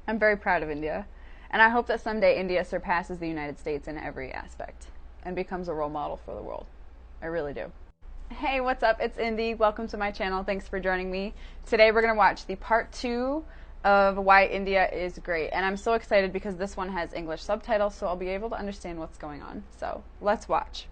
I'm very proud of India. And I hope that someday India surpasses the United States in every aspect and becomes a role model for the world. I really do. Hey, what's up? It's Indy. Welcome to my channel. Thanks for joining me. Today we're going to watch the part 2 of Why India is Great. And I'm so excited because this one has English subtitles, so I'll be able to understand what's going on. So let's watch.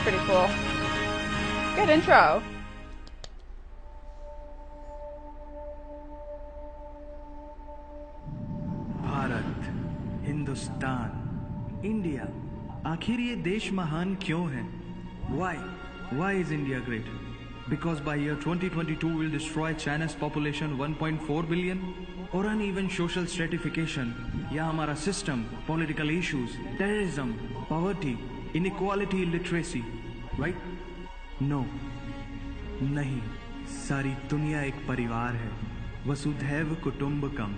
Pretty cool. Good intro. Bharat, Hindustan, India, आखिर ये देश महान क्यों है? Why is India great? Because by year 2022 we'll destroy China's population 1.4 billion? Or uneven social stratification? या हमारा system, political issues, terrorism, poverty, inequality, illiteracy, right? No, नहीं, सारी दुनिया एक परिवार है, वसुधैव कुटुंबकम।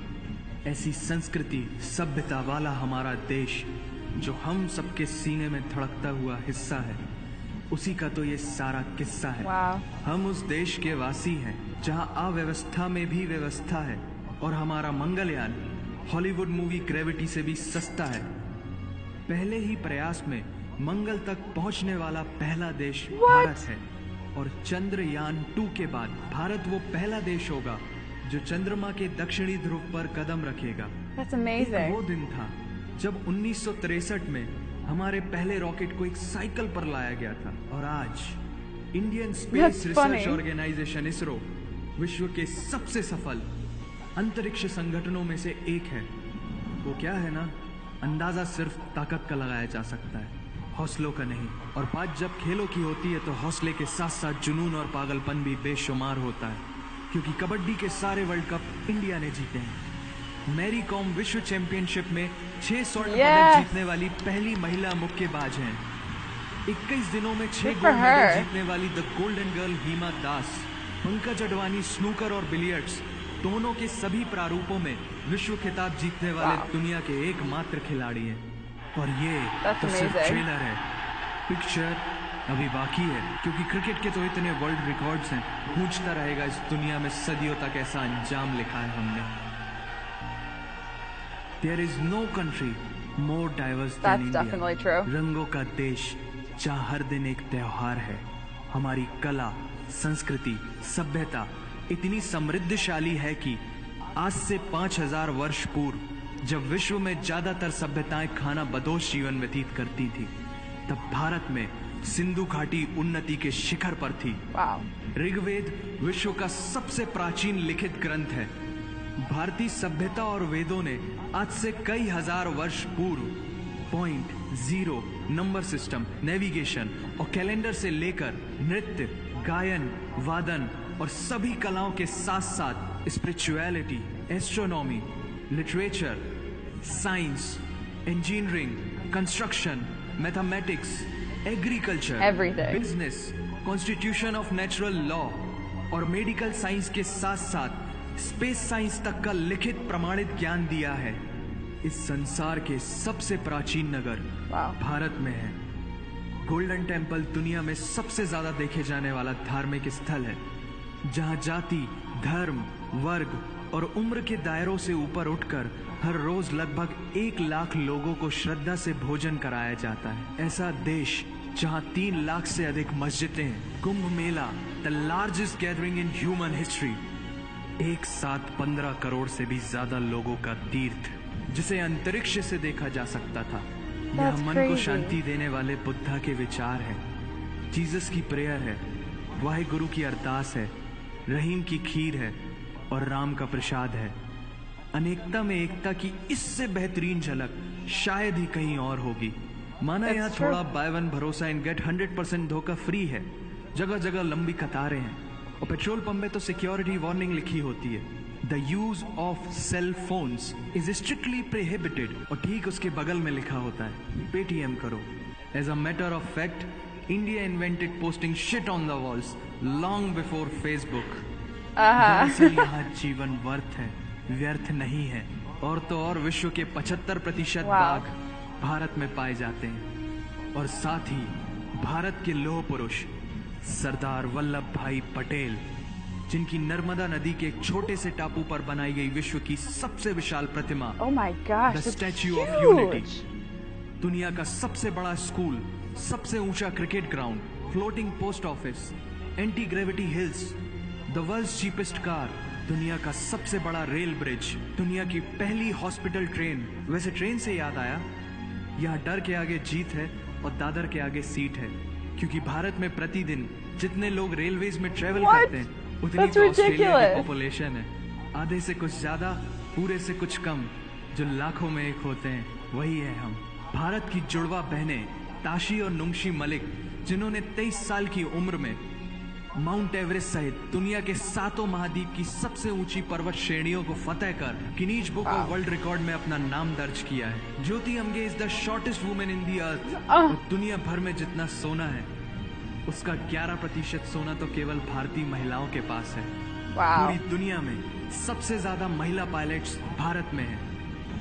ऐसी संस्कृति सभ्यता वाला हमारा देश जो हम सबके सीने में धड़कता हुआ हिस्सा है, उसी का तो ये सारा किस्सा है। हम उस देश के वासी हैं जहां अव्यवस्था में भी व्यवस्था है, और हमारा मंगलयान हॉलीवुड मूवी ग्रेविटी से भी सस्ता है। पहले ही प्रयास में मंगल तक पहुंचने वाला पहला देश भारत है, और चंद्रयान 2 के बाद भारत वो पहला देश होगा जो चंद्रमा के दक्षिणी ध्रुव पर कदम रखेगा। That's amazing. वो दिन था जब 1963 में हमारे पहले रॉकेट को एक साइकिल पर लाया गया था, और आज Indian space research organisation ISRO विश्व के सबसे सफल अंतरिक्ष संगठनों में से एक है। वो क्या है ना, अंदाजा सिर्फ ताकत का लगाया जा सकता है, हौसलों का नहीं। और बात जब खेलों की होती है तो हौसले के साथ साथ जुनून और पागलपन भी बेशुमार होता है, क्योंकि कबड्डी के सारे वर्ल्ड कप इंडिया ने जीते हैं। मैरी कॉम विश्व चैंपियनशिप में 6 स्वर्ण पदक जीतने वाली पहली महिला मुक्केबाज हैं। 21 दिनों में 6 गोल्ड मेडल जीतने वाली the golden girl Hima Das. Pankaj Advani snooker और बिलियर्ड्स दोनों के सभी प्रारूपों में विश्व खिताब जीतने वाले दुनिया के एकमात्र खिलाड़ी हैं। और ये तो सिर्फ ट्रेलर है, पिक्चर अभी बाकी है, क्योंकि क्रिकेट के तो इतने वर्ल्ड रिकॉर्ड्स हैं। पूछता रहेगा इस दुनिया में सदियों तक ऐसा अंजाम लिखा है हमने। There is no country more diverse than India. रंगों का देश जहाँ हर दिन एक त्योहार है। हमारी कला, संस्कृति, सभ्यता इतनी समृद्धशाली है कि आज से 5000 वर्ष पूर्व जब विश्व में ज्यादातर सभ्यताएं खाना बदोश जीवन व्यतीत करती थी, तब भारत में सिंधु घाटी उन्नति के शिखर पर थी। ऋग्वेद विश्व का सबसे प्राचीन लिखित ग्रंथ है। भारतीय सभ्यता और वेदों ने आज से कई हजार वर्ष पूर्व point, zero, number system, navigation और कैलेंडर से लेकर नृत्य, गायन, वादन और सभी कलाओं के साथ साथ spirituality, astronomy, literature, science, engineering, construction, mathematics, agriculture, business, constitution of natural law और मेडिकल साइंस के साथ साथ स्पेस साइंस तक का लिखित प्रमाणित ज्ञान दिया है। इस संसार के सबसे प्राचीन नगर भारत में है। गोल्डन टेम्पल दुनिया में सबसे ज्यादा देखे जाने वाला धार्मिक स्थल है, जहां जाति, धर्म, वर्ग और उम्र के दायरों से ऊपर उठकर हर रोज लगभग 1 लाख लोगों को श्रद्धा से भोजन कराया जाता है। ऐसा देश जहां 3 लाख से अधिक मस्जिदें हैं। Kumbh Mela, the largest gathering in human history, एक साथ 15 करोड़ से भी ज्यादा लोगों का तीर्थ, जिसे अंतरिक्ष से देखा जा सकता था। यह मन को शांति देने वाले बुद्धा के विचार है, जीसस की प्रेयर है, वाहिगुरु की अरदास है, रहीम की खीर है और राम का प्रसाद है। अनेकता में एकता की इससे बेहतरीन झलक शायद ही कहीं और होगी। माना यहाँ थोड़ा बाय वन भरोसा एंड गेट 100% धोखा फ्री है। जगह जगह लंबी कतारें हैं और पेट्रोल पंप में तो सिक्योरिटी वार्निंग लिखी होती है, the use of cell phones is strictly prohibited, और ठीक उसके बगल में लिखा होता है पेटीएम करो। As a matter of fact, India invented posting shit on the walls long before Facebook. दरअसल यहाँ जीवन वर्थ है, व्यर्थ नहीं है। और तो और विश्व के 75% बाघ भारत में पाए जाते हैं। और साथ ही भारत के लौह पुरुष सरदार वल्लभ भाई पटेल, जिनकी नर्मदा नदी के एक छोटे से टापू पर बनाई गई विश्व की सबसे विशाल प्रतिमा द स्टैच्यू ऑफ यूनिटी, दुनिया का सबसे बड़ा स्कूल, सबसे ऊंचा cricket ground, floating post office, anti gravity hills, the world's cheapest car, दुनिया का सबसे बड़ा रेल ब्रिज, दुनिया की पहली हॉस्पिटल ट्रेन। वैसे ट्रेन से याद आया, यहाँ डर के आगे जीत है और दादर के आगे सीट है, क्योंकि भारत में प्रतिदिन जितने लोग रेलवेज में ट्रेवल करते हैं उतनी तो ऑस्ट्रेलिया की पॉपुलेशन है। आधे से कुछ ज्यादा, पूरे से कुछ कम, जो लाखों में एक होते हैं, वही है हम। भारत की जुड़वा बहनें ताशी और नुंगशी मलिक, जिन्होंने 23 साल की उम्र में माउंट एवरेस्ट सहित दुनिया के 7 महाद्वीप की सबसे ऊंची पर्वत श्रेणियों को फतेह कर Guinness book of world record में अपना नाम दर्ज किया है। Jyoti Amge is the shortest women in the earth. और दुनिया भर में जितना सोना है उसका 11% सोना तो केवल भारतीय महिलाओं के पास है। पूरी दुनिया में सबसे ज्यादा महिला पायलट्स भारत में है।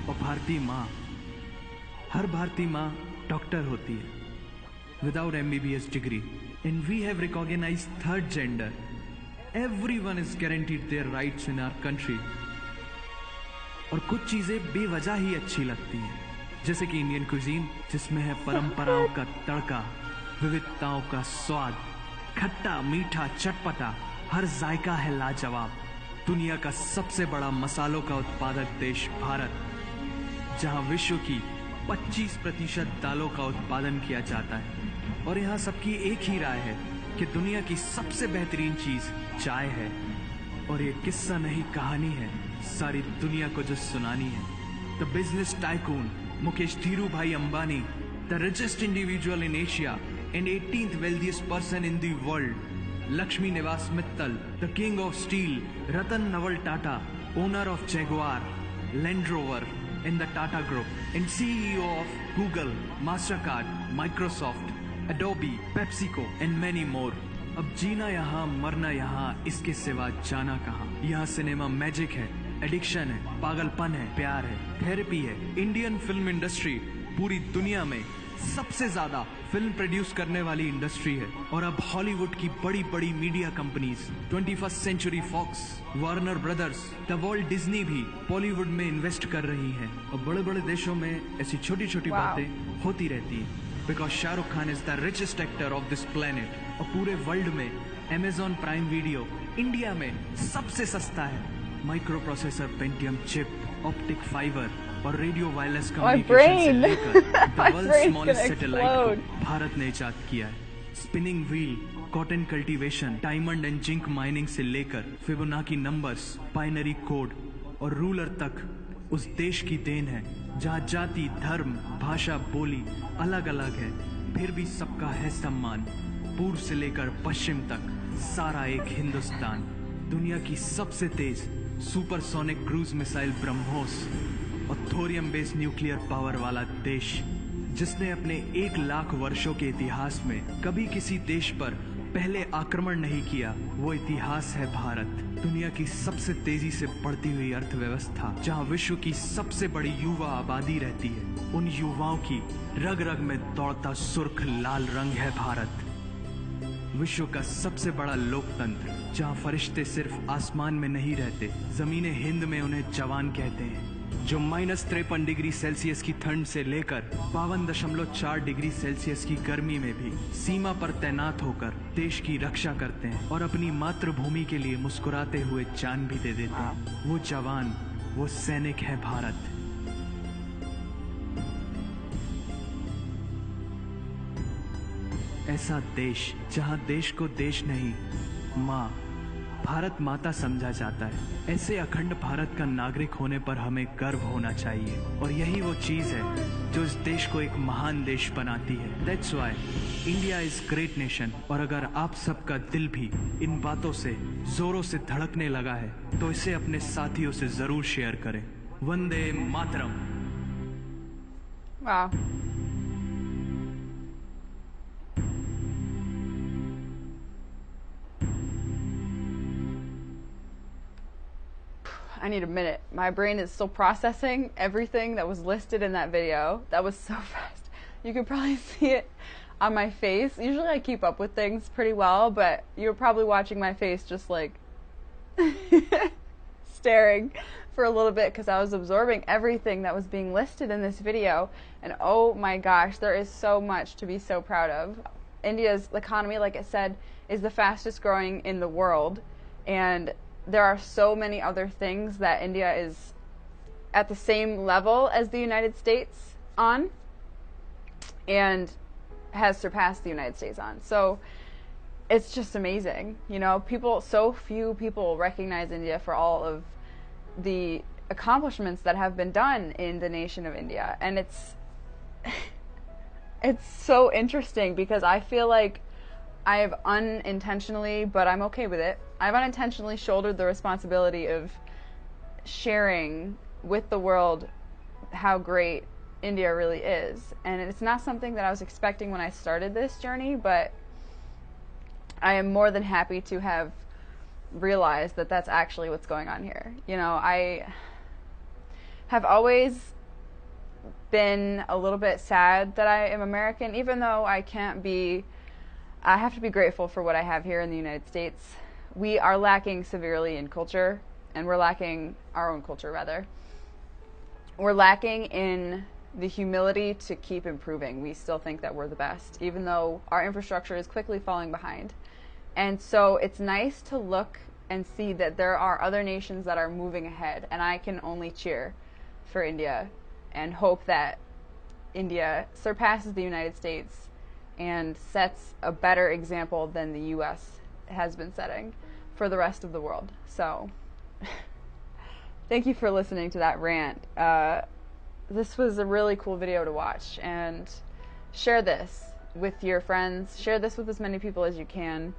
और भारतीय माँ, हर भारतीय माँ डॉक्टर होती है without MBBS degree. And we have recognized third gender. Everyone is guaranteed their rights in our country. और कुछ चीजें बेवजह ही अच्छी लगती हैं, जैसे कि इंडियन क्विजीन, जिसमें है परंपराओं का तड़का, विविधताओं का स्वाद, खट्टा मीठा चटपटा, हर जायका है लाजवाब। दुनिया का सबसे बड़ा मसालों का उत्पादक देश भारत, जहां विश्व की 25% दालों का उत्पादन किया जाता है। और यहाँ सबकी एक ही राय है कि दुनिया की सबसे बेहतरीन चीज चाय है। और ये किस्सा नहीं, कहानी है सारी दुनिया को जो सुनानी है। The business tycoon Mukesh Dhirubhai Ambani, the richest individual in Asia and 18th wealthiest person in the world, Lakshmi Niwas Mittal, the king of steel Ratan Naval Tata, owner of Jaguar, Land Rover in the Tata Group, and CEO of Google, Mastercard, Microsoft, Adobe, PepsiCo, and many more. अब जीना यहाँ, मरना यहाँ, इसके सिवा जाना कहाँ। यहाँ cinema magic है, एडिक्शन है, पागलपन है, प्यार है, थेरेपी है। इंडियन फिल्म इंडस्ट्री पूरी दुनिया में सबसे ज्यादा फिल्म प्रोड्यूस करने वाली इंडस्ट्री है। और अब हॉलीवुड की बड़ी बड़ी media companies, 21st century Fox, Warner Brothers, the world Disney भी बॉलीवुड में इन्वेस्ट कर रही हैं। और बड़े बड़े देशों में ऐसी छोटी छोटी बातें होती रहती हैं, because Shahrukh Khan is the richest actor of this planet. और पूरे वर्ल्ड में Amazon प्राइम वीडियो इंडिया में सबसे सस्ता है। Micro processor Pentium chip, optic fibre और रेडियो वायरलेस कम्युनिकेशन से लेकर द वर्ल्ड्स स्मॉलेस्ट सैटेलाइट को भारत ने इजाद किया है। Spinning wheel, cotton cultivation, diamond and zinc mining से लेकर फिबोनाकी नंबर्स, बाइनरी कोड और रूलर तक उस देश की देन है, जहाँ जाति, धर्म, भाषा, बोली अलग अलग है, फिर भी सबका है सम्मान। पूर्व से लेकर पश्चिम तक सारा एक हिंदुस्तान। दुनिया की सबसे तेज सुपरसोनिक क्रूज मिसाइल ब्रह्मोस और थोरियम बेस्ड न्यूक्लियर पावर वाला देश, जिसने अपने 1 लाख वर्षों के इतिहास में कभी किसी देश पर पहले आक्रमण नहीं किया, वो इतिहास है भारत। दुनिया की सबसे तेजी से बढ़ती हुई अर्थव्यवस्था, जहां विश्व की सबसे बड़ी युवा आबादी रहती है, उन युवाओं की रग रग में दौड़ता सुर्ख लाल रंग है भारत। विश्व का सबसे बड़ा लोकतंत्र, जहां फरिश्ते सिर्फ आसमान में नहीं रहते, जमीने हिंद में उन्हें जवान कहते हैं, जो -53 डिग्री सेल्सियस की ठंड से लेकर 52.4 डिग्री सेल्सियस की गर्मी में भी सीमा पर तैनात होकर देश की रक्षा करते हैं और अपनी मातृभूमि के लिए मुस्कुराते हुए जान भी दे देते हैं। वो जवान, वो सैनिक है भारत। ऐसा देश जहां देश को देश नहीं, माँ, भारत माता समझा जाता है। ऐसे अखंड भारत का नागरिक होने पर हमें गर्व होना चाहिए। और यही वो चीज है जो इस देश को एक महान देश बनाती है। That's why India is great nation. और अगर आप सबका दिल भी इन बातों से जोरों से धड़कने लगा है, तो इसे अपने साथियों से जरूर शेयर करें। वंदे मातरम। वाह, I need a minute. My brain is still processing everything that was listed in that video. That was so fast. You could probably see it on my face. Usually I keep up with things pretty well, but you're probably watching my face just like staring for a little bit because I was absorbing everything that was being listed in this video. And oh my gosh, there is so much to be so proud of. India's economy, like I said, is the fastest growing in the world, and there are so many other things that India is at the same level as the United States on, and has surpassed the United States on. So it's just amazing. You know, so few people recognize India for all of the accomplishments that have been done in the nation of India. And it's so interesting because I feel like I have unintentionally, but I'm okay with it, I've unintentionally shouldered the responsibility of sharing with the world how great India really is. And it's not something that I was expecting when I started this journey, but I am more than happy to have realized that that's actually what's going on here. You know, I have always been a little bit sad that I am American, even though I have to be grateful for what I have here in the United States. We are lacking severely in culture, and we're lacking our own culture, rather. We're lacking in the humility to keep improving. We still think that we're the best, even though our infrastructure is quickly falling behind. And so it's nice to look and see that there are other nations that are moving ahead, and I can only cheer for India and hope that India surpasses the United States and sets a better example than the U.S. has been setting for the rest of the world. So thank you for listening to that rant. This was a really cool video to watch, and share this with your friends. Share this with as many people as you can.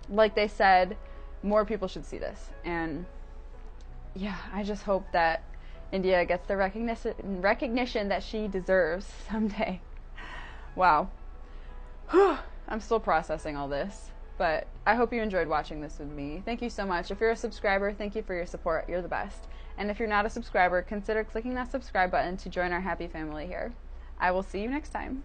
Like they said, more people should see this. And yeah, I just hope that India gets the recognition that she deserves someday. Wow. I'm still processing all this, but I hope you enjoyed watching this with me. Thank you so much. If you're a subscriber, thank you for your support. You're the best. And if you're not a subscriber, consider clicking that subscribe button to join our happy family here. I will see you next time.